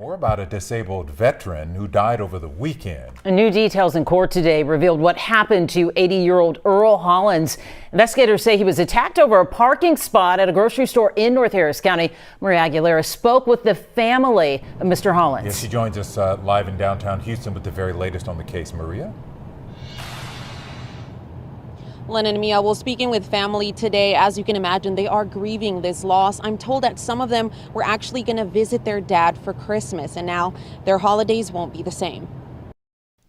More about a disabled veteran who died over the weekend. New details in court today revealed what happened to 80-year-old Earl Hollins. Investigators say he was attacked over a parking spot at a grocery store in North Harris County. Maria Aguilera spoke with the family of Mr. Hollins. Yes, she joins us live in downtown Houston with the very latest on the case. Maria? Len and Mia will speaking with family today. As you can imagine, they are grieving this loss. I'm told that some of them were actually going to visit their dad for Christmas, and now their holidays won't be the same.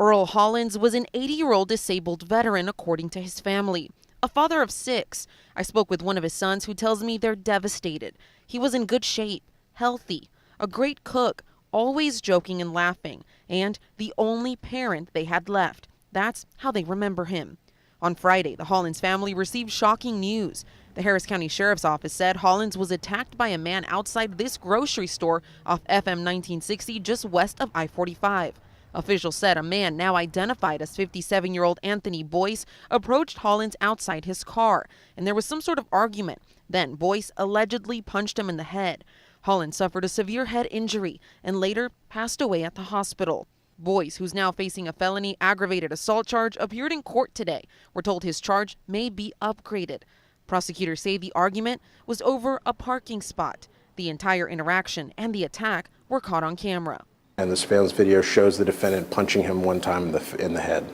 Earl Hollins was an 80-year-old disabled veteran, according to his family. A father of 6. I spoke with one of his sons who tells me they're devastated. He was in good shape, healthy, a great cook, always joking and laughing, and the only parent they had left. That's how they remember him. On Friday, the Hollins family received shocking news. The Harris County Sheriff's Office said Hollins was attacked by a man outside this grocery store off FM 1960 just west of I-45. Officials said a man now identified as 57-year-old Anthony Boyce approached Hollins outside his car, and there was some sort of argument. Then Boyce allegedly punched him in the head. Hollins suffered a severe head injury and later passed away at the hospital. Boyce, who's now facing a felony aggravated assault charge, appeared in court today. We're told his charge may be upgraded. Prosecutors say the argument was over a parking spot. The entire interaction and the attack were caught on camera. And the surveillance video shows the defendant punching him one time in the head,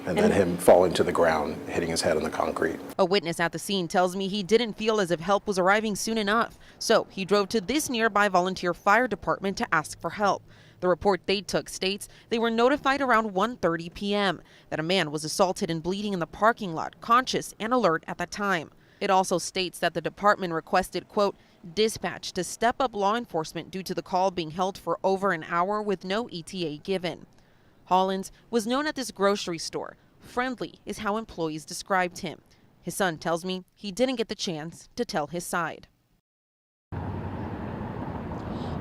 and then him falling to the ground, hitting his head on the concrete. A witness at the scene tells me he didn't feel as if help was arriving soon enough, so he drove to this nearby volunteer fire department to ask for help. The report they took states they were notified around 1:30 p.m. that a man was assaulted and bleeding in the parking lot, conscious and alert at the time. It also states that the department requested, quote, dispatch to step up law enforcement due to the call being held for over an hour with no ETA given. Hollins was known at this grocery store. Friendly is how employees described him. His son tells me he didn't get the chance to tell his side.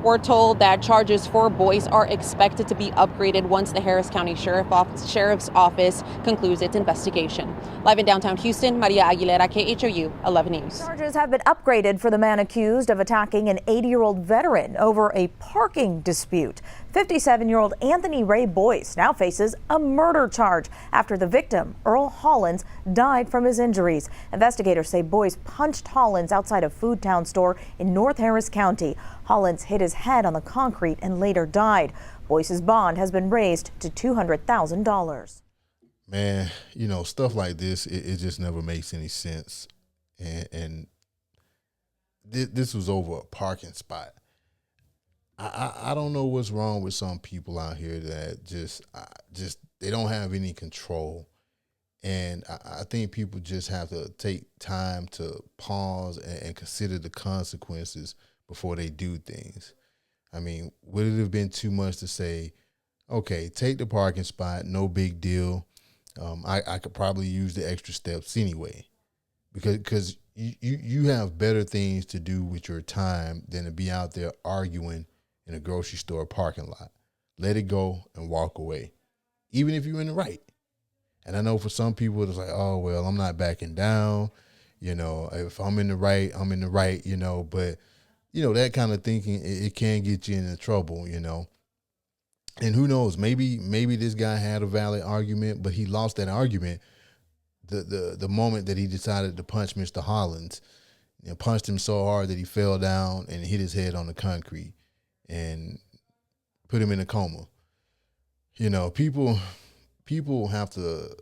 We're told that charges for Boyce are expected to be upgraded once the Harris County Sheriff's Office concludes its investigation. Live in downtown Houston, Maria Aguilera, KHOU 11 News. Charges have been upgraded for the man accused of attacking an 80-year-old veteran over a parking dispute. 57-year-old Anthony Ray Boyce now faces a murder charge after the victim, Earl Hollins, died from his injuries. Investigators say Boyce punched Hollins outside a Food Town store in North Harris County. Hollins hit his head on the concrete and later died. Boyce's bond has been raised to $200,000. Man, you know, stuff like this, it just never makes any sense. And this was over a parking spot. I don't know what's wrong with some people out here that just they don't have any control. And I think people just have to take time to pause and consider the consequences before they do things. I mean, would it have been too much to say, okay, take the parking spot, no big deal. I could probably use the extra steps anyway, because you have better things to do with your time than to be out there arguing in a grocery store parking lot. Let it go and walk away, even if you're in the right. And I know for some people it's like, oh, well, I'm not backing down. You know, if I'm in the right, I'm in the right, you know. But, you know, that kind of thinking, it can get you into trouble, you know. And who knows, maybe this guy had a valid argument, but he lost that argument the moment that he decided to punch Mr. Hollins. You know, punched him so hard that he fell down and hit his head on the concrete and put him in a coma. You know, people have to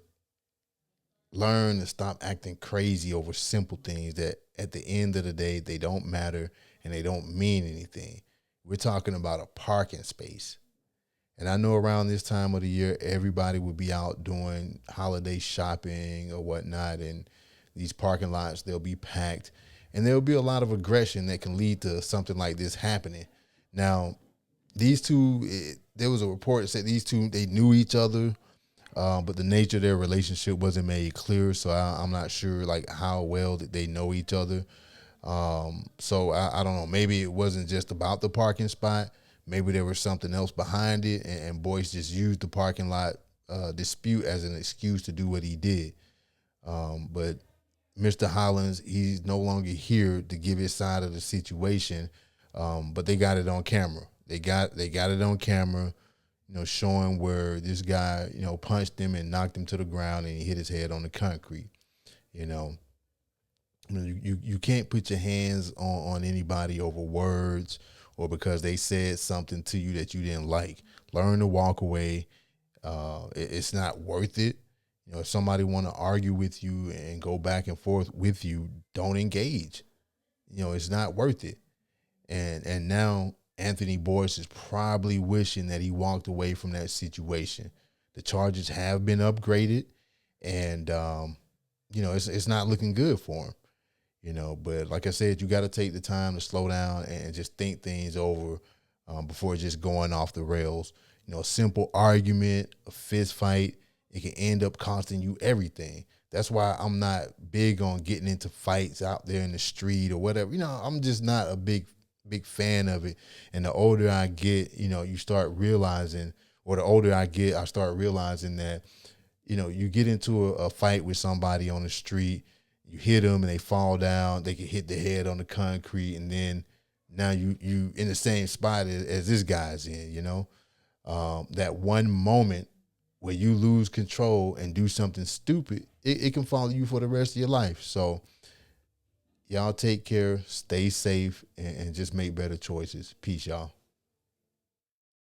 learn to stop acting crazy over simple things that at the end of the day, they don't matter and they don't mean anything. We're talking about a parking space. And I know around this time of the year, everybody will be out doing holiday shopping or whatnot, and these parking lots, they'll be packed. And there'll be a lot of aggression that can lead to something like this happening. Now, these two, there was a report that said these two, they knew each other, but the nature of their relationship wasn't made clear. So I'm not sure like how well that they know each other. So I don't know. Maybe it wasn't just about the parking spot. Maybe there was something else behind it, and Boyce just used the parking lot dispute as an excuse to do what he did. But Mr. Hollins, he's no longer here to give his side of the situation, but they got it on camera. They got it on camera, showing where this guy, punched him and knocked him to the ground, and he hit his head on the concrete. You can't put your hands on anybody over words or because they said something to you that you didn't like. Learn to walk away. It's not worth it. If somebody want to argue with you and go back and forth with you, don't engage. It's not worth it. And now Anthony Boyce is probably wishing that he walked away from that situation. The charges have been upgraded, and it's not looking good for him. But like I said, you got to take the time to slow down and just think things over before just going off the rails. A simple argument, a fist fight, it can end up costing you everything. That's why I'm not big on getting into fights out there in the street or whatever. I'm just not a big fan of it. And the older I get, you start realizing, or the older I get, I start realizing that, you get into a fight with somebody on the street, you hit them and they fall down, they can hit the head on the concrete, and then now you in the same spot as this guy's in, that one moment where you lose control and do something stupid, it can follow you for the rest of your life. So y'all take care, stay safe, and just make better choices. Peace, y'all.